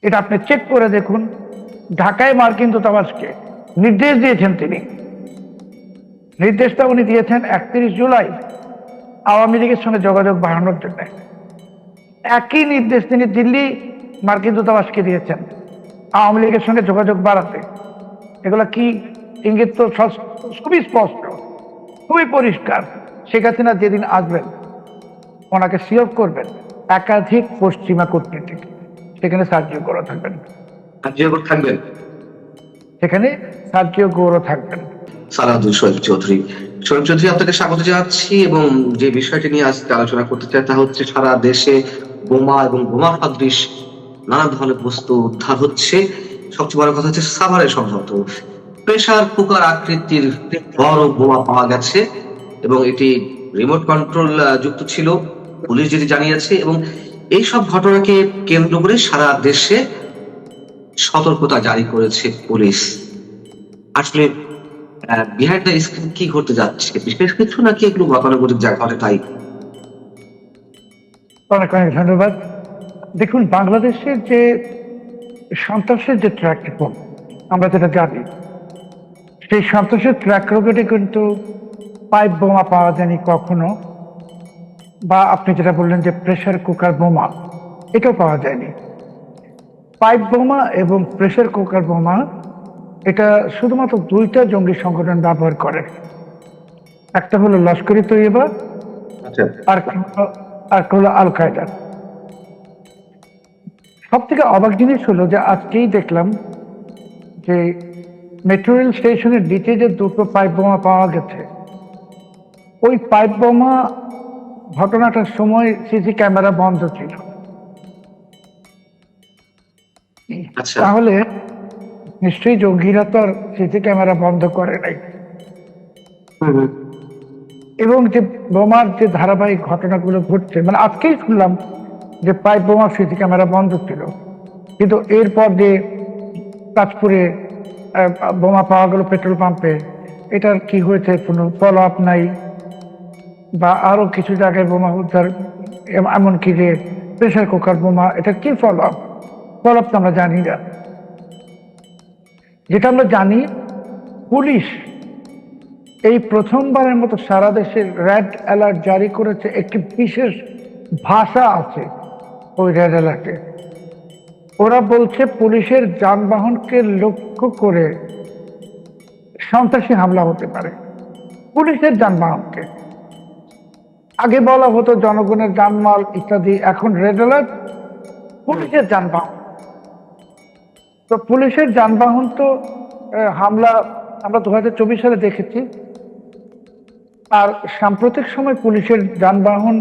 এটা আপনি চেক করে দেখুন। ঢাকায় মার্কিন দূতাবাসকে নির্দেশ দিয়েছেন, তিনি নির্দেশটা উনি দিয়েছেন 31 জুলাই আওয়ামী লীগের সঙ্গে যোগাযোগ বাড়ানোর জন্য। একই নির্দেশ তিনি দিল্লি মার্কিন দূতাবাসকে দিয়েছেন আওয়ামী লীগের সঙ্গে যোগাযোগ বাড়াতে। এগুলা কি ইঙ্গিত? তো খুবই স্পষ্ট, খুবই পরিষ্কার। শেখ হাসিনা যেদিন আসবেন ওনাকে সিওর করবেন একাধিক পশ্চিমা কূটনীতিক সেখানে সার্জিও গৌরব থাকবেন, কার্যকর থাকবেন। সেখানে সার্জিও গৌরব থাকবেন। সালাউদ্দিন শরীফ চৌধুরী, আপনাকে স্বাগত জানাচ্ছি এবং যে বিষয়টি নিয়ে আজকে আলোচনা করতে চাই তা হচ্ছে সারা দেশে বোমা এবং বোমা সদৃশ নানা ধরনের বস্তু উদ্ধার হচ্ছে। সবচেয়ে বড় কথা হচ্ছে সাভারে সম্ভবত প্রেসার কুকার আকৃতির বড় বোমা পাওয়া গেছে এবং এটি রিমোট কন্ট্রোল যুক্ত ছিল, পুলিশ যেটি জানিয়েছে। এবং এই সব ঘটনাকে কেন্দ্র করে সারা দেশে সতর্কতা জারি করেছে পুলিশ। আসলে বিহাইন্ড দ্য স্ক্রিন কি ঘটতে যাচ্ছে, বিশেষ কিছু নাকি এগুলো গতানুগতিক যা ঘটে তাই? অনেক অনেক ধন্যবাদ। দেখুন, বাংলাদেশের যে সন্ত্রাসের যে ট্র্যাক রেকর্ড আমরা যেটা জানি, সেই সন্ত্রাসের ট্র্যাক রেকর্ডে কিন্তু পাইপ বোমা পাওয়া যায়নি কখনো, বা আপনি যেটা বললেন যে প্রেসার কুকার বোমা, এটাও পাওয়া যায়নি। পাইপ বোমা এবং প্রেসার কুকার বোমা এটা শুধুমাত্র দুইটা জঙ্গি সংগঠন ব্যবহার করে। একটা হলো লস্করি তৈয়বা, আচ্ছা, আর হলো আল কায়দা। সব থেকে অবাক জিনিস হলো যে আজকেই দেখলাম যে মেট্রো রেল স্টেশনের নিচে যে দুটো পাইপ বোমা পাওয়া গেছে, ওই পাইপ বোমা ঘটনাটার সময় সিসি ক্যামেরা বন্ধ ছিল। আচ্ছা। তাহলে নিশ্চয়ই জঙ্গিরা তো আর সিসি ক্যামেরা বন্ধ করে নাই। এবং যে বোমার যে ধারাবাহিক ঘটনাগুলো ঘটছে, মানে আজকেই শুনলাম যে পাইপ বোমা সিসি ক্যামেরা বন্ধ ছিল, কিন্তু এরপর যে তাজপুরে বোমা পাওয়া গেল পেট্রোল পাম্পে, এটার কি হয়েছে কোনো ফলো আপ নাই। বা আরো কিছু জায়গায় বোমা উদ্ধার, এমনকি যে প্রেসার কুকার বোমা, এটা কি ফলো আপ? ফলো আপ তো আমরা জানি না। যেটা আমরা জানি, পুলিশ এই প্রথমবারের মতো সারা দেশে রেড অ্যালার্ট জারি করেছে। একটি বিশেষ ভাষা আছে ওই রেড অ্যালার্টে। ওরা বলছে পুলিশের যানবাহনকে লক্ষ্য করে সন্ত্রাসী হামলা হতে পারে। পুলিশের যানবাহনকে, আগে বলা হতো জনগণের যানমাল ইত্যাদি, এখন রেড অ্যালার্ট পুলিশের যানবাহন। তো পুলিশের যানবাহন তো হামলা আমরা 2024 সালে দেখেছি। আর সাম্প্রতিক সময় পুলিশের যানবাহন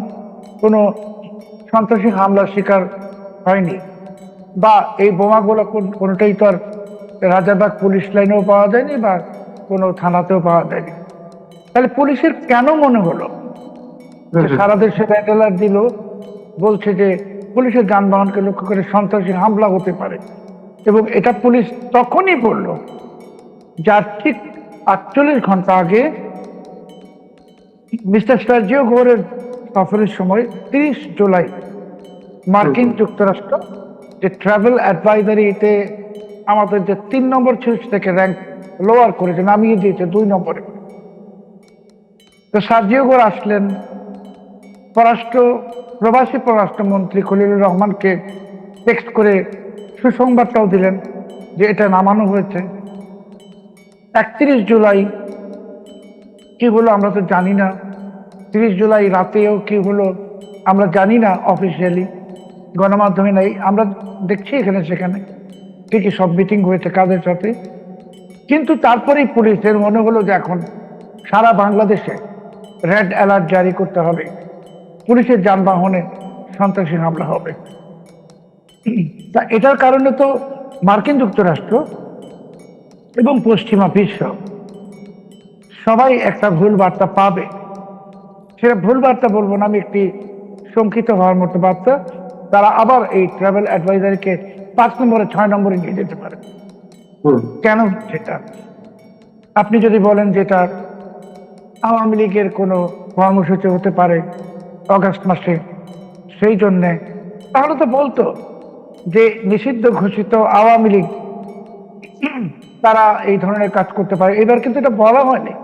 কোনো সন্ত্রাসী হামলার শিকার হয়নি, বা এই বোমাগুলো কোনোটাই তো আর রাজারবাগ পুলিশ লাইনেও পাওয়া যায়নি বা কোনো থানাতেও পাওয়া যায়নি। তাহলে পুলিশের কেন মনে হলো যে সারা দেশে রেড অ্যালার্ট দিল, বলছে যে পুলিশের যানবাহনকে লক্ষ্য করে সন্ত্রাসী হামলা হতে পারে? এবং এটা পুলিশ তখনই বললো যার ঠিক 48 ঘন্টা আগে মিস্টার সার্জিও গোরের সফরের সময় 30 জুলাই মার্কিন যুক্তরাষ্ট্র যে ট্রাভেল অ্যাডভাইজারিতে আমাদের যে 3 নম্বর ছিল সেটাকে র্যাঙ্ক লোয়ার করেছে, নামিয়ে দিয়েছে 2 নম্বরে। তো সার্জিও গোর আসলেন, প্রবাসী পররাষ্ট্রমন্ত্রী খলিলুর রহমানকে টেক্সট করে সুসংবাদটাও দিলেন যে এটা নামানো হয়েছে। 31 জুলাই কি হলো আমরা তো জানি না। 30 জুলাই রাতেও কি হলো আমরা জানি না, অফিসিয়ালি গণমাধ্যমে নাই। আমরা দেখছি এখানে সেখানে ঠিকই সব মিটিং হয়েছে কাদের সাথে, কিন্তু তারপরেই পুলিশের মনে হলো যে এখন সারা বাংলাদেশে রেড অ্যালার্ট জারি করতে হবে, পুলিশের যানবাহনে সন্ত্রাসী হামলা হবে। তা এটার কারণে তো মার্কিন যুক্তরাষ্ট্র এবং পশ্চিমা বিশ্ব সবাই একটা ভুল বার্তা পাবে। সেটা ভুল বার্তা বলবো না আমি, একটি শঙ্কিত হওয়ার মতো বার্তা। তারা আবার এই ট্রাভেল অ্যাডভাইজারিকে 5 নম্বরে 6 নম্বরে নিয়ে যেতে পারে। কেন সেটা আপনি যদি বলেন যেটা আওয়ামী লীগের কোনো কর্মসূচি হতে পারে অগাস্ট মাসে, সেই জন্যে, তাহলে তো বলতো যে নিষিদ্ধ ঘোষিত আওয়ামী লীগ তারা এই ধরনের কাজ করতে পারে। এবার কিন্তু এটা বলা হয়নি,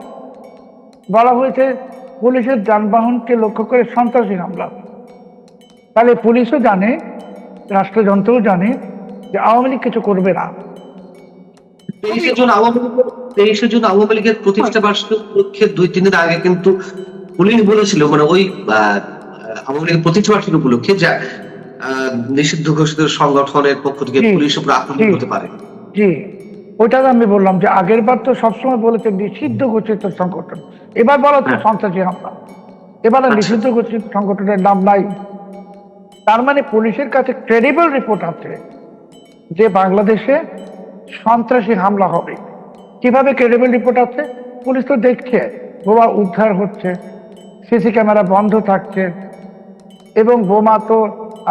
বলা হয়েছে পুলিশের যানবাহনকে লক্ষ্য করে সন্ত্রাসী হামলা। তাহলে পুলিশও জানে, রাষ্ট্রযন্ত্রও জানে যে আওয়ামী লীগ কিছু করবে না। 23শে জুন আওয়ামী লীগের প্রতিষ্ঠা বার্ষিকী উপলক্ষে 2-3 দিন আগে কিন্তু পুলিশ বলেছিল, মানে ওই আওয়ামী লীগের প্রতিষ্ঠা বার্ষিকী উপলক্ষে যে নিষিদ্ধ ঘোষিত সংগঠনের পক্ষ থেকে পুলিশের উপর আক্রমণ হতে পারে। জি, ওইটা আমি বললাম যে আগের বার তো সবসময় বলেছে নিষিদ্ধ ঘোষিত সংগঠন, এবার বলা হচ্ছে সন্ত্রাসী হামলা। এবার নিষিদ্ধ ঘোষিত সংগঠনের নাম নাই। তার মানে পুলিশের কাছে ক্রেডিবল রিপোর্ট আছে যে বাংলাদেশে সন্ত্রাসী হামলা হবে। কিভাবে ক্রেডিবল রিপোর্ট আছে? পুলিশ তো দেখছে বোমা উদ্ধার হচ্ছে, সিসি ক্যামেরা বন্ধ থাকছে, এবং বোমা তো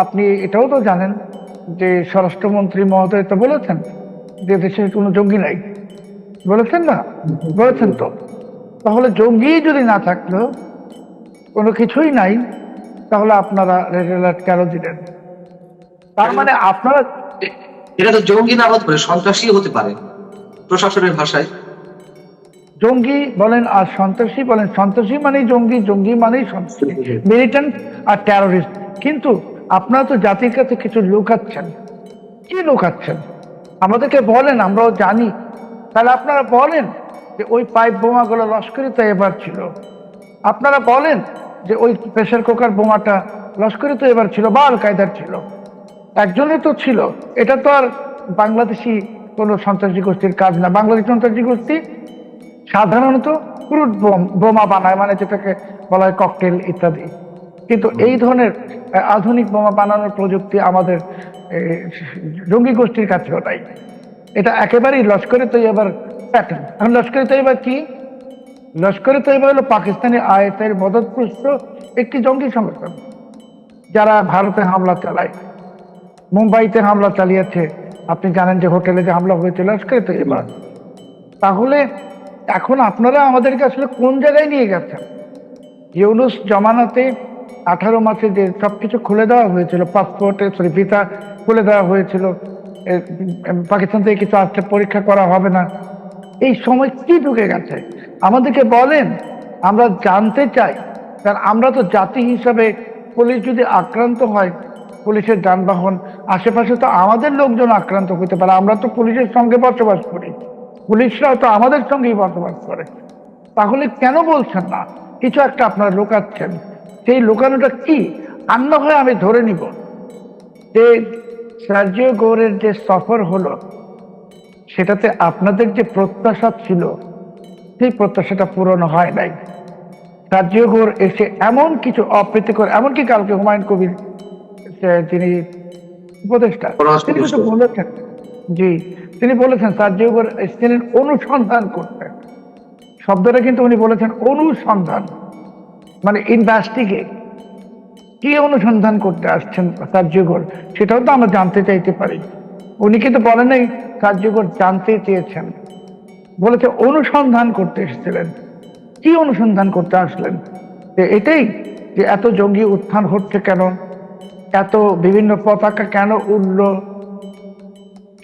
আপনি এটাও তো জানেন যে স্বরাষ্ট্রমন্ত্রী মহোদয় তো বলেছেন যে দেশে কোনো জঙ্গি নাই, বলেছেন না? বলেছেন তো। তাহলে জঙ্গি যদি না থাকলো, কোনো কিছুই নাই, তাহলে আপনারা রেড অ্যালার্ট কেন দিলেন? তার মানে আপনারা এটা তো জঙ্গি না হতে পারে, সন্ত্রাসী হতে পারে প্রশাসনের ভাষায়। জঙ্গি বলেন আর সন্ত্রাসী বলেন, সন্ত্রাসী মানেই জঙ্গি, জঙ্গি মানেই সন্ত্রাসী, মিলিটেন্ট আর টেরোরিস্ট। কিন্তু আপনারা তো জাতির কাছে কিছু লুকাচ্ছেন। কি লুকাচ্ছেন? আমাদেরকে বলেন, আমরাও জানি। তাহলে আপনারা বলেন যে ওই পাইপ বোমাগুলো লস্করি তৈয়বার ছিল। আপনারা বলেন যে ওই প্রেসার কুকার বোমাটা লস্করি তৈয়বার ছিল বা আল কায়দার ছিল। একজনই তো ছিল। এটা তো আর বাংলাদেশি কোনো সন্ত্রাসী গোষ্ঠীর কাজ না। বাংলাদেশি সন্ত্রাসী গোষ্ঠী সাধারণত ক্রুড বোমা বানায়, মানে যেটাকে বলা হয় ককটেল ইত্যাদি। কিন্তু এই ধরনের আধুনিক বোমা বানানোর প্রযুক্তি আমাদের জঙ্গি গোষ্ঠীর কাছেও নাই। এটা একেবারেই লস্করে তৈয়বার প্যাটার্ন। এখন লস্করে তৈয়বা কি? লস্করে তৈয়বা হলো পাকিস্তানি আইএসআইয়ের মদতপুষ্ট একটি জঙ্গি সংগঠন, যারা ভারতে হামলা চালায়। মুম্বাইতে হামলা চালিয়েছে, আপনি জানেন যে হোটেলে যে হামলা হয়েছিল লস্করে তৈয়বা। তাহলে এখন আপনারা আমাদেরকে আসলে কোন জায়গায় নিয়ে গেছেন? ইউনুস জমানাতে 18 মাসে যে সবকিছু খুলে দেওয়া হয়েছিল, পাসপোর্টে ভিসা খুলে দেওয়া হয়েছিল, পাকিস্তান থেকে কিছু আসতে পরীক্ষা করা হবে না, এই সময় কি ঢুকে গেছে আমাদেরকে বলেন, আমরা জানতে চাই। কারণ আমরা তো জাতি হিসাবে, পুলিশ যদি আক্রান্ত হয়, পুলিশের যানবাহন আশেপাশে তো আমাদের লোকজন আক্রান্ত হতে পারে। আমরা তো পুলিশের সঙ্গে বসবাস করি, পুলিশরাও তো আমাদের সঙ্গেই বসবাস করে। তাহলে কেন বলছেন না? কিছু একটা আপনারা লুকাচ্ছেন। সেই লুকানোটা কি? আর না হয় আমি ধরে নিব যে সার্জিও গোরের যে সফর হলো, সেটাতে আপনাদের যে প্রত্যাশা ছিল, সেই প্রত্যাশাটা পূরণ হয় নাই। সার্জিও গোর এসে এমন কিছু অপ্রীতিকর, এমনকি কালকে হুমায়ুন কবির যিনি উপদেষ্টা, তিনি কিন্তু বলেছেন, জি, তিনি বলেছেন সার্জিও গোর এসেছিলেন অনুসন্ধান করতে। শব্দটা কিন্তু উনি বলেছেন অনুসন্ধান, মানে ইনভেস্টিগেট। কি অনুসন্ধান করতে আসছেন সার্জিও গোর, সেটাও তো আমরা জানতে চাইতে পারি। উনি কিন্তু বলেন নাই সার্জিও গোর জানতে চেয়েছেন, বলেছে অনুসন্ধান করতে এসেছিলেন। কি অনুসন্ধান করতে আসলেন? যে এটাই যে এত জঙ্গি উত্থান হচ্ছে কেন, এত বিভিন্ন পতাকা কেন উঠল,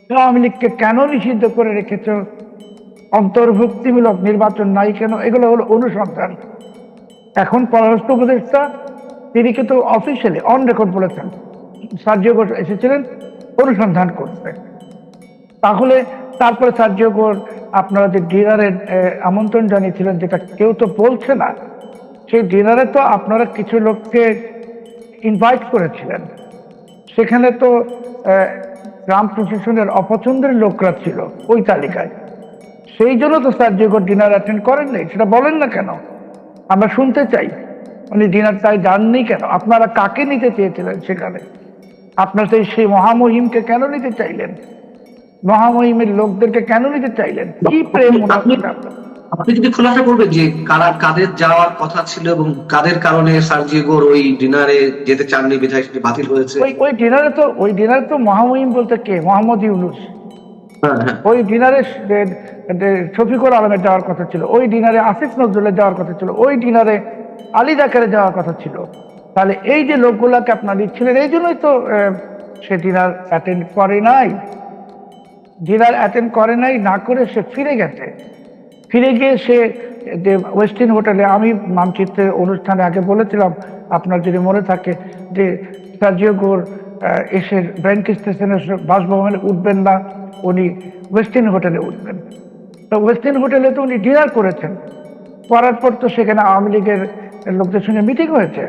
আওয়ামী লীগকে কেন নিষিদ্ধ করে রেখেছ, অন্তর্ভুক্তিমূলক নির্বাচন নাই কেন, এগুলো হলো অনুসন্ধান। এখন পররাষ্ট্র উপদেষ্টা তিনি কিন্তু অফিসিয়ালি অন রেকর্ড বলেছেন সার্জিও গোর এসেছিলেন অনুসন্ধান করতে। তাহলে তারপরে সার্জিও গোর আপনারা যে ডিনারের আমন্ত্রণ জানিয়েছিলেন, যেটা কেউ তো বলছে না, সেই ডিনারে তো আপনারা কিছু লোককে ইনভাইট করেছিলেন। সেখানে তো গ্রাম প্রশাসনের অপছন্দের লোকরা ছিল ওই তালিকায়। সেই জন্য তো সার্জিও গোর ডিনার অ্যাটেন্ড করেন নাই। সেটা বলেন না কেন? আমরা শুনতে চাই উনি ডিনারটায় যাননি কেন? আপনারা কাকে নিতে চেয়েছিলেন সেখানে? আপনার সেই মহামহিমকে কেন নিতে চাইলেন? মহামহিমের লোকদেরকে কেন নিতে চাইলেন? কি প্রেম? আপনি যদি খোলাসা করবেন যে কাদের যাওয়ার কথা ছিল এবং কাদের কারণে সার্জিও গোর ওই ডিনারে যেতে চাননি, বিধায় সেটি বাতিল হয়েছে। ওই ডিনারে তো মহামহিম বলতে কে? মোহাম্মদ ইউনুস। ওই ডিনারে শফিকুল আলমের যাওয়ার কথা ছিল, ওই ডিনারে আসিফ নজরুলের যাওয়ার কথা ছিল, ওই ডিনারে আলী জাকেরের যাওয়ার কথা ছিল। তাহলে এই যে লোকগুলাকে আপনারা দিচ্ছিলেন, এই জন্যই তো সে ডিনার অ্যাটেন্ড করে নাই। ডিনার অ্যাটেন্ড করে নাই, না করে সে ফিরে গেছে। ফিরে গিয়ে সে যে ওয়েস্টিন হোটেলে, আমি মানচিত্রের অনুষ্ঠানে আগে বলেছিলাম, আপনার যদি মনে থাকে, যে সার্জিও গোর এসে ব্যাংক স্টেশনের বাসভবনে উঠবেন না, উনি ওয়েস্টিন হোটেলে উঠবেন। তো ওয়েস্টিন হোটেলে তো উনি ডিনার করেছেন, করার পর তো সেখানে আওয়ামী লীগের লোকদের সঙ্গে মিটিং হয়েছে,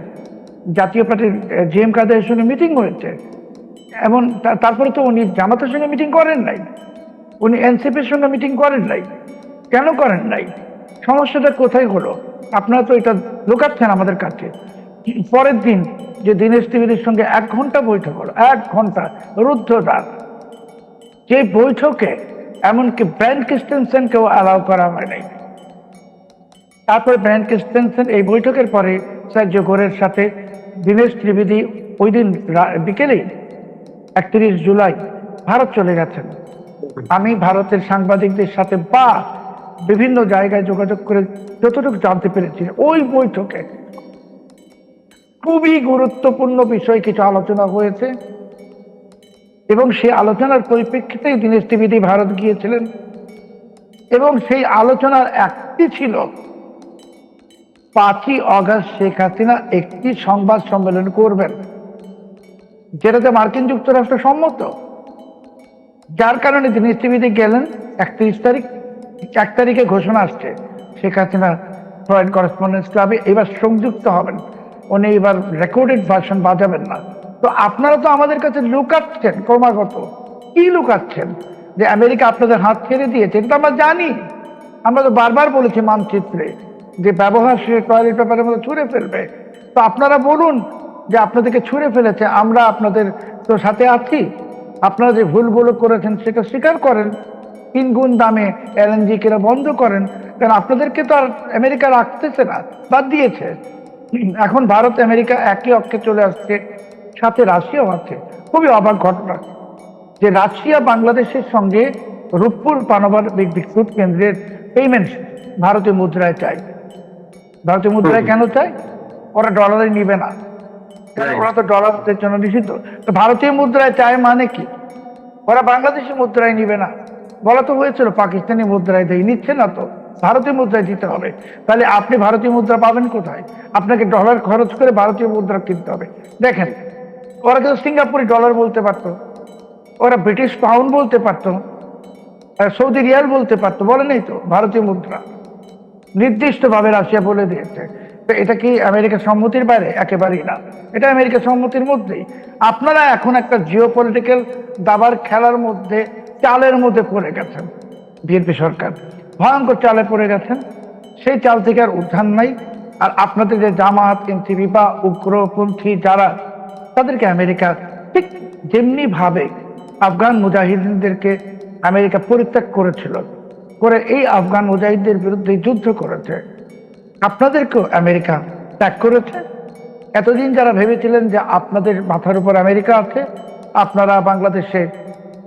জাতীয় পার্টির জিএম কাদের সঙ্গে মিটিং হয়েছে, এমন তারপরে তো উনি জামাতের সঙ্গে মিটিং করেন নাই, উনি এনসিপির সঙ্গে মিটিং করেন নাই। কেন করেন নাই? সমস্যাটা কোথায় হলো? আপনারা তো এটা লুকাচ্ছেন আমাদের কাছে। পরের দিন যে দীনেশ ত্রিবেদীর সঙ্গে 1 ঘন্টা বৈঠক হলো, 1 ঘন্টা রুদ্ধদ্বার, যে বৈঠকে এমনকি ব্রায়ান ক্রিস্টেনসেনকেও অ্যালাউ করা হয় নাই। তারপরে ব্রায়ান ক্রিস্টেনসেন এই বৈঠকের পরে সার্জিও গোরের সাথে দীনেশ ত্রিবেদী ওই দিন বিকেলেই 31 জুলাই ভারত চলে গেছেন। আমি ভারতের সাংবাদিকদের সাথে বা বিভিন্ন জায়গায় যোগাযোগ করে যতটুকু জানতে পেরেছি, ওই বৈঠকে খুবই গুরুত্বপূর্ণ বিষয় কিছু আলোচনা হয়েছে, এবং সেই আলোচনার পরিপ্রেক্ষিতেই দীনেশ ত্রিবেদী ভারত গিয়েছিলেন। এবং সেই আলোচনার একটি ছিল 5ই অগস্ট শেখ হাসিনা একটি সংবাদ সম্মেলন করবেন, যেটাতে মার্কিন যুক্তরাষ্ট্র সম্মত। যার কারণে দীনেশ ত্রিবেদী গেলেন 31 তারিখ। 1 তারিখে ঘোষণা আসছে শেখ হাসিনা ফরেন করেসপন্ডেন্স ক্লাবে এবার সংযুক্ত হবেন, উনি এবার রেকর্ডেড ভার্সন বাজাবেন না। তো আপনারা তো আমাদের কাছে লুকাচ্ছেন ক্রমাগত। কি লুকাচ্ছেন? যে আমেরিকা আপনাদের হাত ছেড়ে দিয়েছে, এটা আমরা জানি। আমরা তো বারবার বলেছি মানচিত্রে যে ব্যবহার সে টয়লেট পেপারের মতো ছুঁড়ে ফেলবে। তো আপনারা বলুন যে আপনাদেরকে ছুঁড়ে ফেলেছে, আমরা আপনাদের তো সাথে আছি। আপনারা যে ভুলগুলো করেছেন সেটা স্বীকার করেন, 3 গুণ দামে এলএনজি কেনা বন্ধ করেন, কারণ আপনাদেরকে তো আর আমেরিকা রাখতেছে না, বাদ দিয়েছে। এখন ভারত আমেরিকা একই অক্ষে চলে আসছে, সাথে রাশিয়াও আছে। খুবই অবাক ঘটনা যে রাশিয়া বাংলাদেশের সঙ্গে রূপপুর পারমাণবিক বিদ্যুৎ কেন্দ্রের পেমেন্ট ভারতীয় মুদ্রায় চাই। ভারতীয় মুদ্রায় কেন চাই? ওরা ডলারে নিবে না, ওরা তো ডলারের জন্য নিষিদ্ধ। তো ভারতীয় মুদ্রায় চায় মানে কি? ওরা বাংলাদেশি মুদ্রায় নিবে না। বলা তো হয়েছিল পাকিস্তানি মুদ্রায় দেয়, নিচ্ছে না তো, ভারতীয় মুদ্রায় দিতে হবে। তাহলে আপনি ভারতীয় মুদ্রা পাবেন কোথায়? আপনাকে ডলার খরচ করে ভারতীয় মুদ্রা কিনতে হবে। দেখেন, ওরা কিন্তু সিঙ্গাপুরি ডলার বলতে পারতো, ওরা ব্রিটিশ পাউন্ড বলতে পারতো, সৌদি রিয়াল বলতে পারতো, বলে নেই তো, ভারতীয় মুদ্রা নির্দিষ্টভাবে রাশিয়া বলে দিয়েছে। তো এটা কি আমেরিকার সম্মতির বাইরে? একেবারেই না, এটা আমেরিকার সম্মতির মধ্যেই। আপনারা এখন একটা জিওপলিটিক্যাল দাবার খেলার মধ্যে, চালের মধ্যে পড়ে গেছেন। বিএনপি সরকার ভয়ঙ্কর চালে পড়ে গেছেন, সেই চাল থেকে আর উদ্ধার নাই। আর আপনাদের যে জামাত, এনসিপি বা উগ্রপন্থী যারা, তাদেরকে আমেরিকা ঠিক যেমনি ভাবে আফগান মুজাহিদিনদেরকে আমেরিকা পরিত্যাগ করেছিল, করে এই আফগান মুজাহিদদের বিরুদ্ধে যুদ্ধ করেছে, আপনাদেরকেও আমেরিকা ত্যাগ করেছে। এতদিন যারা ভেবেছিলেন যে আপনাদের মাথার উপর আমেরিকা আছে, আপনারা বাংলাদেশে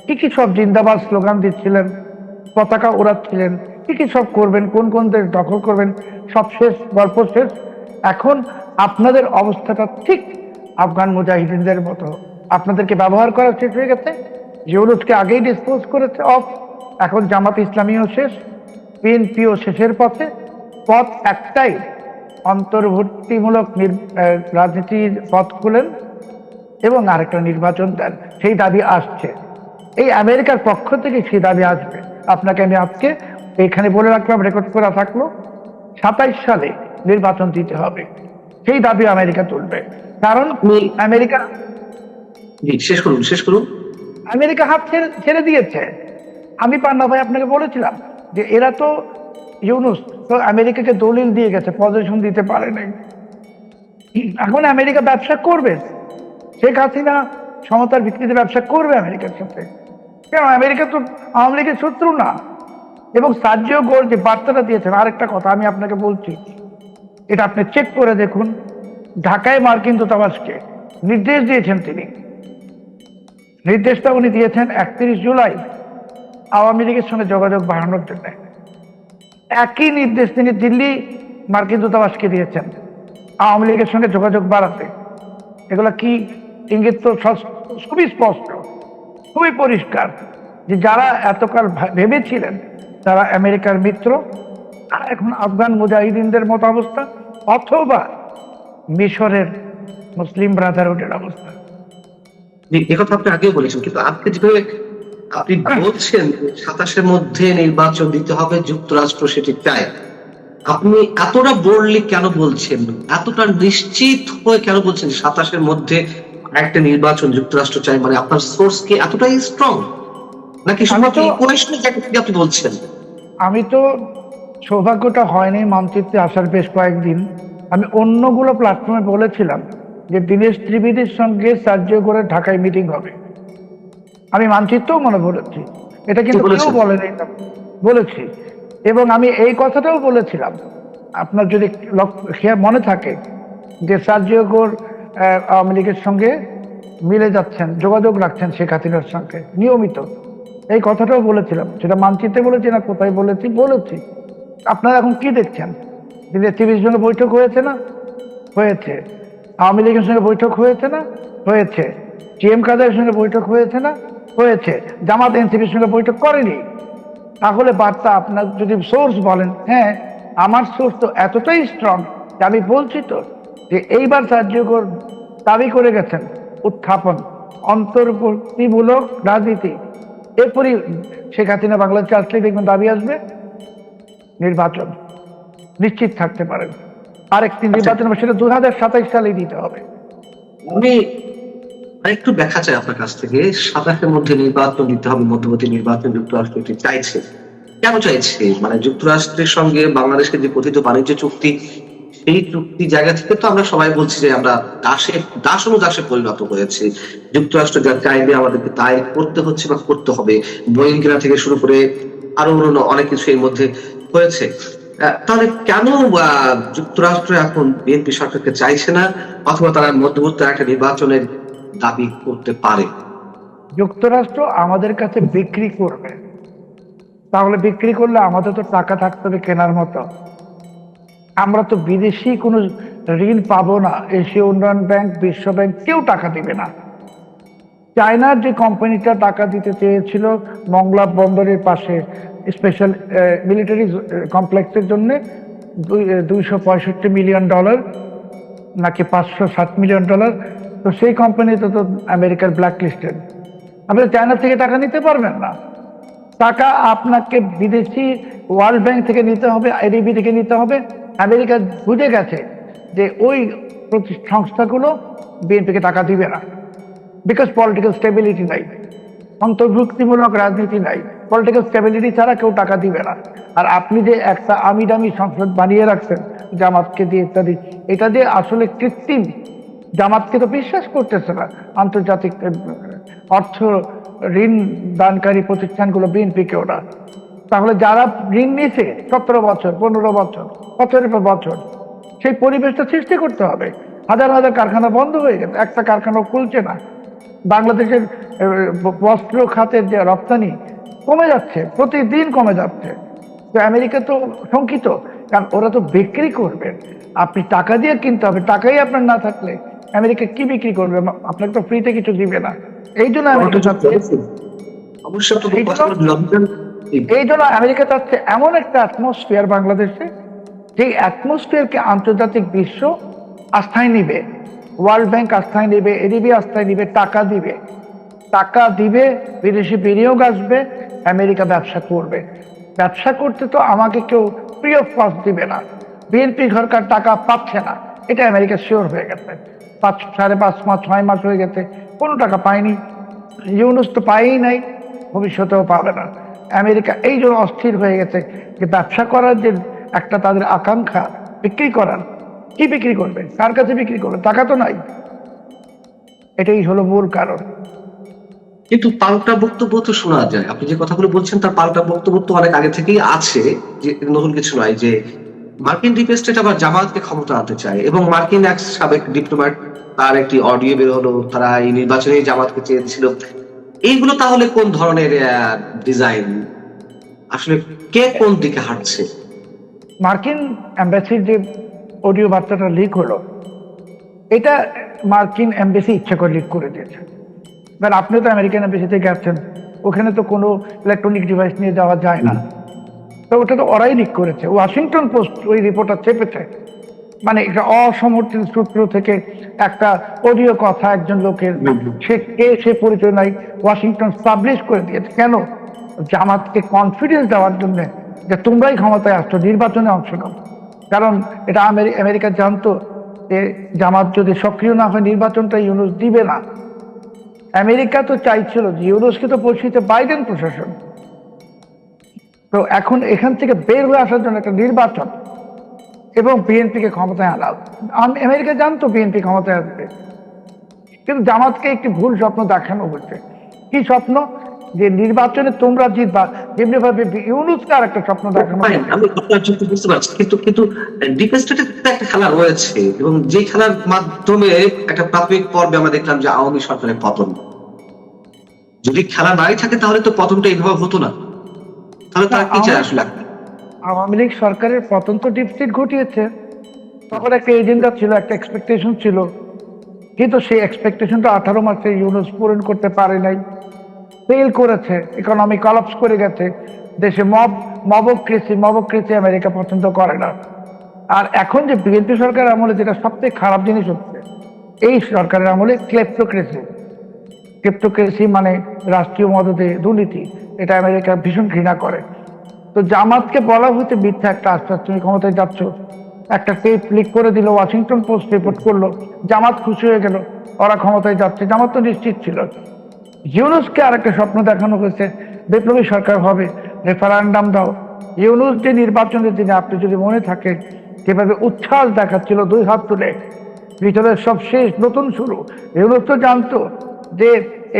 কি কি সব জিন্দাবাদ স্লোগান দিচ্ছিলেন, পতাকা ওড়াচ্ছিলেন, কি কি সব করবেন, কোন কোন দেশ দখল করবেন, সব শেষ, গল্প শেষ। এখন আপনাদের অবস্থাটা ঠিক আফগান মুজাহিদিনদের মতো, আপনাদেরকে ব্যবহার করা শেষ হয়ে গেছে। ইউনুসকে আগেই ডিসপোজ করেছে অফ, এখন জামাত ইসলামীও শেষ, বিএনপিও শেষের পথে। পথ একটাই, অন্তর্ভুক্তিমূলক রাজনীতির পথ খুলেন এবং আরেকটা নির্বাচন দেন। সেই দাবি আসছে, এই আমেরিকার পক্ষ থেকে সেই দাবি আসবে। আপনাকে আমি আজকে এখানে বলে রাখলাম, রেকর্ড করা থাকলো, 27 সালে নির্বাচন দিতে হবে, সেই দাবি আমেরিকা তুলবে। কারণ আমেরিকা, শেষ করুন, শেষ করুন। আমেরিকা হাত ছেড়ে দিয়েছে। আমি পান্না ভাই আপনাকে বলেছিলাম যে এরা তো, ইউনুস তো আমেরিকাকে দলিল দিয়ে গেছে, পজিশন দিতে পারে নাই। এখন আমেরিকা ব্যবসা করবে, শেখ হাসিনা সমতার ভিত্তিতে ব্যবসা করবে আমেরিকার সাথে। কেন? আমেরিকা তো আওয়ামী লীগের শত্রু না। এবং সার্জিও গোর যে বার্তাটা দিয়েছেন, আরেকটা কথা আমি আপনাকে বলছি, এটা আপনি চেক করে দেখুন। ঢাকায় মার্কিন দূতাবাসকে নির্দেশ দিয়েছেন তিনি, নির্দেশটা উনি দিয়েছেন 31 জুলাই আওয়ামী লীগের সঙ্গে যোগাযোগ বাড়ানোর জন্য। একই নির্দেশ তিনি দিল্লি মার্কিন দূতাবাসকে দিয়েছেন আওয়ামী লীগের সঙ্গে যোগাযোগ বাড়াতে। এগুলা কি ইঙ্গিত তো খুবই স্পষ্ট, খুবই পরিষ্কার, যে যারা এতকাল ভেবেছিলেন তারা আমেরিকার মিত্র, তারা এখন আফগান মুজাহিদিনদের মতো অবস্থা, অথবা মিশরের মুসলিম ব্রাদারহুডের অবস্থা। কথা আপনি আগেও বলেছেন, কিন্তু আজকে যেভাবে আপনি বলছেন 27-এর মধ্যে নির্বাচন দিতে হবে, যুক্তরাষ্ট্র সেটি চায়, আপনি এতটা বোল্ডলি কেন বলছেন, এতটা নিশ্চিত হয়ে কেন বলছেন 27-এর মধ্যে একটা নির্বাচন যুক্তরাষ্ট্র চাই? মানে আপনার সোর্স কি এতটাই স্ট্রং, নাকি শুধুমাত্র ইকুয়েশনের জায়গা থেকে আপনি বলছেন? আমি তো সৌভাগ্যটা হয়নি মানচিত্রে আসার বেশ কয়েকদিন। আমি অন্যগুলো প্ল্যাটফর্মে বলেছিলাম যে দীনেশ ত্রিবেদীর সঙ্গে সার্জিও করে ঢাকায় মিটিং হবে। আমি মানচিত্রও মনে বলেছি, এটা কিন্তু কেউ বলেনি, বলেছি। এবং আমি এই কথাটাও বলেছিলাম, আপনার যদি মনে থাকে, যে সার্জিও গোর আওয়ামী লীগের সঙ্গে মিলে যাচ্ছেন, যোগাযোগ রাখছেন শেখ হাসিনার সঙ্গে নিয়মিত, এই কথাটাও বলেছিলাম। সেটা মানচিত্রে বলেছি না কোথায় বলেছি। আপনারা এখন কি দেখছেন? দিনে 30 জনের বৈঠক হয়েছে না? হয়েছে। আওয়ামী লীগের সঙ্গে বৈঠক হয়েছে না? হয়েছে। টিএম কাদের সঙ্গে বৈঠক হয়েছে না? হয়েছে। জামাত এনসিপির সঙ্গে বৈঠক করেনি। তাহলে বার্তা, আপনার যদি সোর্স বলেন, হ্যাঁ আমার সোর্স তো এতটাই স্ট্রং যে আমি বলছি তো যে এইবার সাহায্যকর দাবি করে গেছেন উত্থাপন, অন্তর্বর্তীমূলক রাজনীতি, এরপরই শেখ হাসিনা বাংলাদেশে আসলে দেখবেন দাবি আসবে নির্বাচন, নিশ্চিত থাকতে পারেন। আরেকটি নির্বাচন সেটা 2027 সালে দিতে হবে। আমি আরেকটু ব্যাখ্যা চাই আপনার কাছ থেকে। 27-এর মধ্যে নির্বাচন দিতে হবে, মধ্যবর্তী নির্বাচন যুক্তরাষ্ট্র এটি চাইছে, কেন চাইছে? মানে যুক্তরাষ্ট্রের সঙ্গে বাংলাদেশের যে কথিত বাণিজ্য চুক্তি, সেই চুক্তি জায়গা থেকে তো আমরা সবাই বলছি যে আমরা দাস অনুদাসে পরিণত হয়েছে। যুক্তরাষ্ট্র যা চাইবে আমাদেরকে তাই করতে হচ্ছে বা করতে হবে। বোয়িং কেনা থেকে শুরু করে আরো অন্য অনেক কিছু এর মধ্যে হয়েছে। তাহলে কেন যুক্তরাষ্ট্র এখন বিএনপি সরকারকে চাইছে না, অথবা তারা মধ্যবর্তী একটা নির্বাচনের দাবি করতে পারে? যুক্তরাষ্ট্র আমাদের কাছে বিক্রি করবে, তাহলে বিক্রি করলে আমাদের তো টাকা থাকতে হবে কেনার মতো। আমরা তো বিদেশি কোনো ঋণ পাবো না, এশীয় উন্নয়ন ব্যাংক, বিশ্ব ব্যাংক কেউ টাকা দিবে না। চায়নার যে কোম্পানিটা টাকা দিতে চেয়েছিল মংলা বন্দরের পাশে স্পেশাল মিলিটারি কমপ্লেক্সের জন্য $265 মিলিয়ন নাকি $507 মিলিয়ন, তো সেই কোম্পানিতে তো আমেরিকার ব্ল্যাক লিস্টেড। আপনি চায়না থেকে টাকা নিতে পারবেন না। টাকা আপনাকে বিদেশি ওয়ার্ল্ড ব্যাংক থেকে নিতে হবে, আইডিবি থেকে নিতে হবে। আমেরিকা বুঝে গেছে যে ওই সংস্থাগুলো বিএনপিকে টাকা দিবে না, বিকজ পলিটিক্যাল স্টেবিলিটি নাই, অন্তর্ভুক্তিমূলক রাজনীতি নাই, পলিটিক্যাল স্টেবিলিটি ছাড়া কেউ টাকা দিবে না। আর আপনি যে একটা আমি দামি সংসদ বানিয়ে রাখছেন জামাতকে দিয়ে ইত্যাদি, এটা দিয়ে আসলে কৃত্রিম, জামাতকে তো বিশ্বাস করতেছে না আন্তর্জাতিক অর্থ ঋণ দানকারী প্রতিষ্ঠানগুলো, বিএনপিকে ওরা। তাহলে যারা ঋণ নিয়েছে 17 বছর 15 বছর, বছরের পর বছর, সেই পরিবেশটা সৃষ্টি করতে হবে। হাজার হাজার কারখানা বন্ধ হয়ে গেছে, একটা কারখানা খুলছে না। বাংলাদেশের বস্ত্র খাতের যে রপ্তানি কমে যাচ্ছে, প্রতিদিন কমে যাচ্ছে। তো আমেরিকা তো শঙ্কিত, কারণ ওরা তো বিক্রি করবে, আপনি টাকা দিয়ে কিনতে হবে। টাকাই আপনার না থাকলে আমেরিকা কি বিক্রি করবে? আপনাকে তো ফ্রিতে কিছু দিবে না। এই জন্য আমেরিকা চাচ্ছে এমন একটা অ্যাটমসফিয়ার বাংলাদেশে, যে অ্যাটমসফিয়ারকে আন্তর্জাতিক বিশ্ব আস্থায় নিবে, ওয়ার্ল্ড ব্যাংক আস্থায় নিবে, এডিবি আস্থায় নিবে, টাকা দিবে, বিদেশি বিনিয়োগ আসবে, আমেরিকা ব্যবসা করবে। ব্যবসা করতে তো আমাকে কেউ ফ্রি অফ কস্ট দিবে না। বিএনপি সরকার টাকা পাচ্ছে না, এটা আমেরিকা শিওর হয়ে গেছে। 5.5 মাস 6 মাস হয়ে গেছে, কোনো টাকা পায়নি। ইউনুস তো পায়ই নাই, ভবিষ্যতেও পাবে না। আমেরিকা এই জন্য অস্থির হয়ে গেছে যে ব্যবসা করার যে একটা তাদের আকাঙ্ক্ষা, বিক্রি করার, কি বিক্রি করবে, কার কাছে বিক্রি করবে? টাকা তো নাই। এটাই হলো মূল কারণ। কিন্তু পাল্টা বক্তব্য তো শোনা যায়, আপনি যে কথাগুলো বলছেন তার পাল্টা বক্তব্য তো অনেক আগে থেকেই আছে, যে নতুন কিছু নয়, যে মার্কিন ডিপ স্টেট আবার জামায়াতকে ক্ষমতা আনতে চায়, এবং মার্কিন এক সাবেক ডিপ্লোম্যাট, তার একটি অডিও বের হলো, তারা এই নির্বাচনে জামাতকে চেয়েছিল। এইগুলো তাহলে কোন ধরনের ডিজাইন? আসলে কে কোন দিকে হাঁটছে? মার্কিন এম্বাসির যে অডিও বার্তাটা লিক হলো, এটা মার্কিন এমবেসি ইচ্ছা করে লিক করে দিয়েছে। কারণ আপনিও তো আমেরিকান এমবেসিতে গেছেন, ওখানে তো কোনো ইলেকট্রনিক ডিভাইস নিয়ে যাওয়া যায় না। তো ওটা তো ওরাই লিক করেছে। ওয়াশিংটন পোস্ট ওই রিপোর্টটা চেপেছে, মানে একটা অসমর্থিত সূত্র থেকে একটা অডিও কথা একজন লোকের, সে কে সে পরিচয় নাই, ওয়াশিংটন পাবলিশ করে দিয়েছে। কেন? জামাতকে কনফিডেন্স দেওয়ার জন্য যে তোমরাই ক্ষমতায় আসছো, নির্বাচনে অংশ নাও। কারণ এটা আমেরিকা জানতো যে জামাত যদি সক্রিয় না হয় নির্বাচনটা ইউনুস দিবে না। আমেরিকা তো চাইছিল যে ইউনুসকে তো পরিস্থিতি বাইডেন প্রশাসন, তো এখন এখান থেকে বের হয়ে আসার জন্য একটা নির্বাচন এবং বিএনপিকে ক্ষমতায় আনা। আমেরিকা জানতো বিএনপি ক্ষমতায় আসবে, কিন্তু জামাতকে একটি ভুল স্বপ্ন দেখানো হচ্ছে। কি স্বপ্ন? যে নির্বাচনে তোমরা জিতবা, যেমনি ভাবে ইউনুসকে আর একটা স্বপ্ন দেখানো ফাইন, হচ্ছে। আমি আপনার যুক্তি বুঝতে পারছি, কিন্তু কিন্তু ডিপ স্টেটের তো একটা খেলা রয়েছে, এবং যে খেলার মাধ্যমে একটা প্রাথমিক পর্বে আমরা দেখলাম যে আওয়ামী সরকারের পতন। যদি খেলা নাই থাকে তাহলে তো পতনটা এইভাবে হতো না। তাহলে তারা কি চায় আসলে? আওয়ামী লীগ সরকারের পতন তো ডিপস্টেট ঘটিয়েছে। তখন একটা এজেন্ডা ছিল, একটা এক্সপেকটেশন ছিল, কিন্তু সেই এক্সপেকটেশনটা 18 মাসে ইউনুস পূরণ করতে পারে নাই, ফেল করেছে, ইকোনমি কলাপস করে গেছে, দেশে মবক্রেসি আমেরিকা পছন্দ করে না। আর এখন যে বিএনপি সরকার আমলে যেটা সবচেয়ে খারাপ জিনিস হচ্ছে, এই সরকারের আমলে ক্লেপ্টোক্রেসি মানে রাষ্ট্রীয় মদদে দুর্নীতি, এটা আমেরিকা ভীষণ ঘৃণা করে। তো জামাতকে বলা হইতে মিথ্যা একটা আশ্বাস, তুমি ক্ষমতায় যাচ্ছ, একটা টেপ লিক করে দিল, ওয়াশিংটন পোস্ট রিপোর্ট করলো, জামাত খুশি হয়ে গেল, ওরা ক্ষমতায় যাচ্ছে। জামাত তো নিশ্চিত ছিল। ইউনুসকে আরেকটা স্বপ্ন দেখানো হয়েছে, বিপ্লবী সরকার হবে, রেফারেন্ডাম দাও। ইউনুস যে নির্বাচনের দিনে, আপনি যদি মনে থাকে, যেভাবে উচ্ছ্বাস দেখাচ্ছিল 2 হাত তুলে, ভিতরের সব শেষ, নতুন শুরু। ইউনুস তো জানতো যে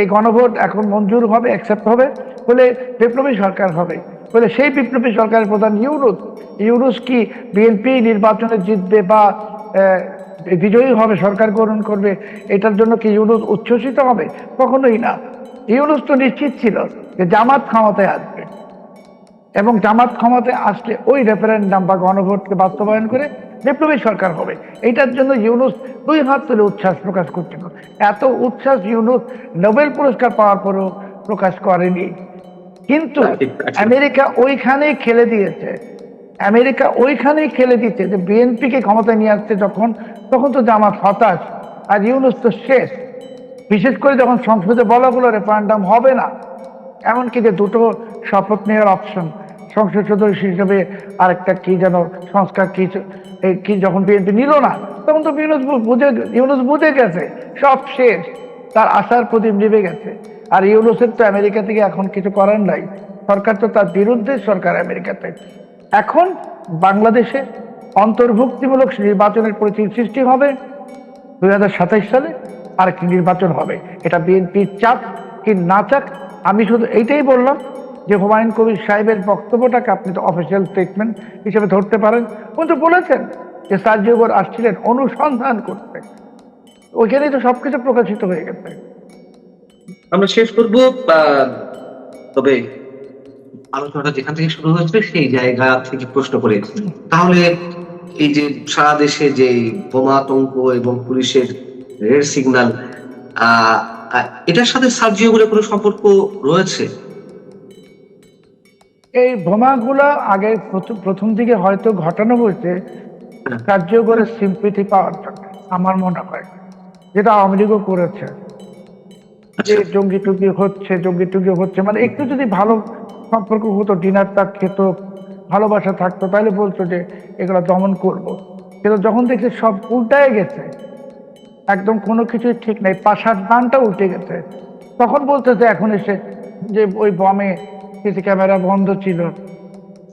এই গণভোট এখন মঞ্জুর হবে, অ্যাকসেপ্ট হবে, বলে বিপ্লবী সরকার হবে, বলে সেই বিপ্লবী সরকারের প্রধান ইউনুস। ইউনুস কি বিএনপি নির্বাচনে জিতবে বা বিজয়ী হবে, সরকার গ্রহণ করবে, এটার জন্য কি ইউনুস উচ্ছ্বসিত হবে? কখনোই না। ইউনুস তো নিশ্চিত ছিল যে জামাত ক্ষমতায় আসবে, এবং জামাত ক্ষমতায় আসলে ওই রেফারেন্ডাম বা গণভোটকে বাস্তবায়ন করে বিপ্লবী সরকার হবে। এইটার জন্য ইউনুস 2 হাত তুলে উচ্ছ্বাস প্রকাশ করছিল। এত উচ্ছ্বাস ইউনুস নোবেল পুরস্কার পাওয়ার পরেও প্রকাশ করেনি। কিন্তু আমেরিকা ওইখানেই খেলে দিয়েছে, যে বিএনপিকে ক্ষমতায় নিয়ে আসছে যখন, তখন তো জামাত হতাশ, আর ইউনুস তো শেষ। বিশেষ করে যখন সংসদে বলা হলো রেফারেন্ডাম হবে না, এমনকি যে দুটো শপথ নেওয়ার অপশন, সংসদ সদস্য হিসেবে আরেকটা কি যেন সংস্কার কি যখন বিএনপি নিল না, তখন তো ইউনুস বুঝে গেছে সব শেষ, তার আশার প্রদীপ নিভে গেছে। আর ইউনুসের তো আমেরিকা থেকে এখন কিছু করার নাই, সরকার তো তার বিরুদ্ধে সরকার আমেরিকাতে। এখন বাংলাদেশে অন্তর্ভুক্তিমূলক নির্বাচনের পরিস্থিতি সৃষ্টি হবে 2027 সালে, আরেকটি নির্বাচন হবে। এটা বিএনপির চাক কি না চাক, আমি শুধু এইটাই বললাম যে হুমায়ুন কবির সাহেবের বক্তব্যটাকে আপনি তো অফিসিয়াল স্টেটমেন্ট হিসেবে ধরতে পারেন। উনি তো বলেছেন যে সার্জিও আসছিলেন অনুসন্ধান করতে, ওইখানেই তো সবকিছু প্রকাশিত হয়ে গেছে। আমরা শেষ করবো, তবে আলোচনাটা যেখান থেকে শুরু হয়েছিল সেই জায়গা থেকে প্রশ্ন করে, তাহলে এই যে সারা দেশে যে বোমাতঙ্ক এবং পুলিশের রেড সিগন্যাল, এটার সাথে সার্জিও বলে কোনো সম্পর্ক রয়েছে? এই বোমাগুলা আগে প্রথম দিকে হয়তো ঘটানো হয়েছে কার্যকরের সিম্পিথি পাওয়ার জন্য, আমার মনে হয়, যেটা আওয়ামী লীগও করেছে, যে জঙ্গি টুঙ্গি হচ্ছে, মানে একটু যদি ভালো সম্পর্ক হতো, ডিনারটা খেত, ভালোবাসা থাকতো, তাহলে বলতো যে এগুলো দমন করব। কিন্তু যখন দেখছি সব উল্টায় গেছে, একদম কোনো কিছুই ঠিক নাই, পাশার দানটা উল্টে গেছে, তখন বলতেছে এখন এসে যে ওই বমে সিসি ক্যামেরা বন্ধ ছিল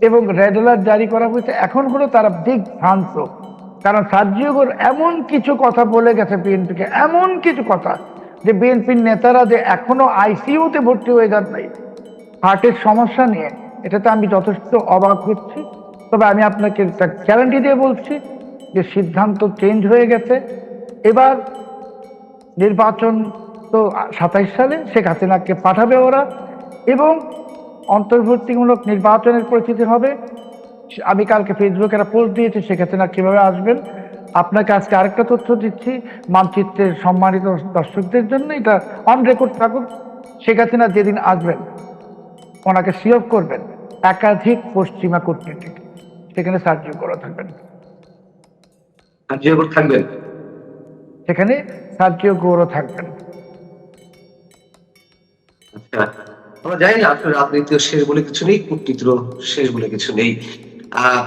এবং রেড অ্যালার্ট জারি করা হয়েছে। এখন হলো তারা দিগ্ভ্রান্ত, কারণ সার্জিও এমন কিছু কথা বলে গেছে বিএনপিকে, এমন কিছু কথা যে বিএনপির নেতারা যে এখনো আইসিইউতে ভর্তি হয়ে যান নাই হার্টের সমস্যা নিয়ে, এটাতে আমি যথেষ্ট অবাক হচ্ছি। তবে আমি আপনাকে গ্যারান্টি দিয়ে বলছি যে সিদ্ধান্ত চেঞ্জ হয়ে গেছে। এবার নির্বাচন তো 27 সালে শেখ হাসিনাকে পাঠাবে ওরা, এবং অন্তর্বর্তীমূলক নির্বাচনের পরিস্থিতি হবে। আমি কালকে ফেসবুকে একটা পোস্ট দিয়েছি শেখ হাসিনা কিভাবে আসবেন, আপনাকে আজকে আরেকটা তথ্য দিচ্ছি, মানচিত্রের সম্মানিত দর্শকদের জন্য এটা অন রেকর্ড থাকুক। শেখ হাসিনা যেদিন আসবেন ওনাকে সিওর করবেন একাধিক পশ্চিমা কূটনীতিক সেখানে সার্জিও করা থাকবেন, আর যে ওপর থাকবেন। সেখানে সার্জিও গৌরব থাকবেন। আচ্ছা, আমরা জানি না আসলে রাজনীতিও শেষ বলে কিছু নেই, কূটনীতিরও শেষ বলে কিছু নেই। আহ,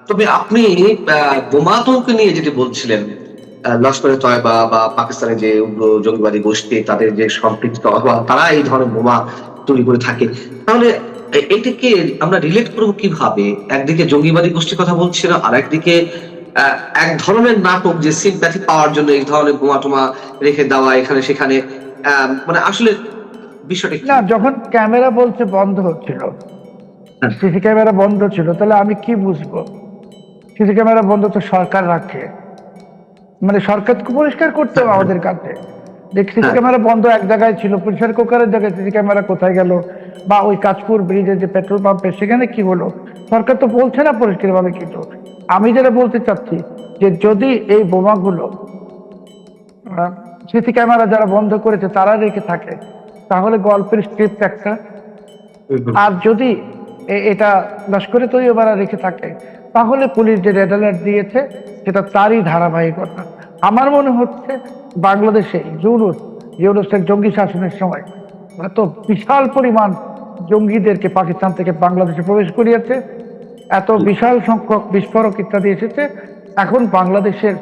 তবে আপনি বোমা আতঙ্ক নিয়ে যেটি বলছিলেন, লস্করে তয়বা বা পাকিস্তানের যে উগ্র জঙ্গিবাদী গোষ্ঠী তাদের যে সম্পৃক্ত অথবা তারা এই ধরনের বোমা তৈরি করে থাকে, তাহলে এটাকে আমরা রিলেট করবো কিভাবে? একদিকে জঙ্গিবাদী গোষ্ঠীর কথা বলছিল, আর একদিকে আহ, এক ধরনের নাটক যে সিম্প্যাথি পাওয়ার জন্য এই ধরনের বোমা টোমা রেখে দেওয়া এখানে সেখানে, মানে আসলে বিষয়টা কি? না, যখন ক্যামেরা বলছে বন্ধ হচ্ছিল, হ্যাঁ, সিসি ক্যামেরা বন্ধ ছিল, তাহলে আমি কি বুঝবো? সিসি ক্যামেরা বন্ধ তো সরকার রাখে, মানে সরকারকে পরিষ্কার করতে হবে আমাদের কাছে। যে সিসি হ্যাঁ, ক্যামেরা বন্ধ এক জায়গায় ছিল, প্রেসার কুকারের জায়গায় সিসি ক্যামেরা কোথায় গেল? বা ওই কাঁচপুর ব্রিজের যে পেট্রোল পাম্পের সেখানে কি হলো? সরকার তো বলছে না পরিষ্কার ভাবে কিছু। আমি যেটা বলতে চাচ্ছি যে যদি এই বোমাগুলো সিসি ক্যামেরা যারা বন্ধ করেছে তারা রেখে থাকে, তাহলে গল্পের স্ক্রিপ্ট একটা। হুম, হুম। আর যদি এটা লস্করে তৈয়বারা রেখে থাকে, তাহলে পুলিশ যে রেড অ্যালার্ট দিয়েছে সেটা তারই ধারাবাহিকতা। আমার মনে হচ্ছে বাংলাদেশে ইউনুসের জঙ্গি শাসনের সময় এত বিশাল পরিমাণ জঙ্গিদেরকে পাকিস্তান থেকে বাংলাদেশে প্রবেশ করিয়েছে, এত বিশাল সংখ্যক বিস্ফোরক ইত্যাদি এসেছে। এখন বাংলাদেশের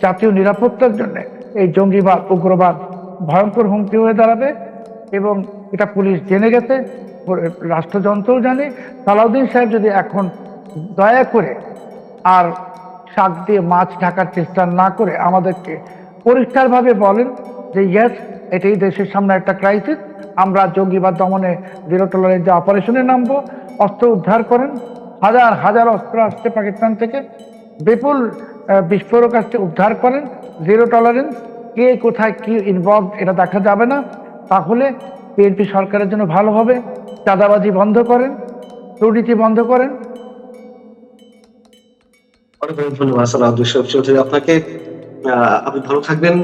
জাতীয় নিরাপত্তার জন্য এই জঙ্গিবাদ উগ্রবাদ ভয়ঙ্কর হুমকি হয়ে দাঁড়াবে, এবং এটা পুলিশ জেনে গেছে, রাষ্ট্রযন্ত্রও জানে। সালাউদ্দিন সাহেব যদি এখন দয়া করে আর শাক দিয়ে মাছ ঢাকার চেষ্টা না করে আমাদেরকে পরিষ্কারভাবে বলেন যে ইয়েস, এটাই দেশের সামনে একটা ক্রাইসিস, আমরা জঙ্গিবাদ দমনে জিরো টলারেন্স অপারেশনে নামবো, অস্ত্র উদ্ধার করেন। হাজার হাজার অস্ত্র আসছে পাকিস্তান থেকে, বিপুল বিস্ফোরক আসছে, উদ্ধার করেন। জিরো টলারেন্স, কে কোথায় কি ইনভলভ এটা দেখা যাবে না। তাহলে বিএনপি সরকারের জন্য ভালো হবে। চাঁদাবাজি বন্ধ করেন, দুর্নীতি বন্ধ করেন। অনেক অনেক ধন্যবাদ সালাউদ্দিন চৌধুরী আপনাকে। আপনি ভালো থাকবেন।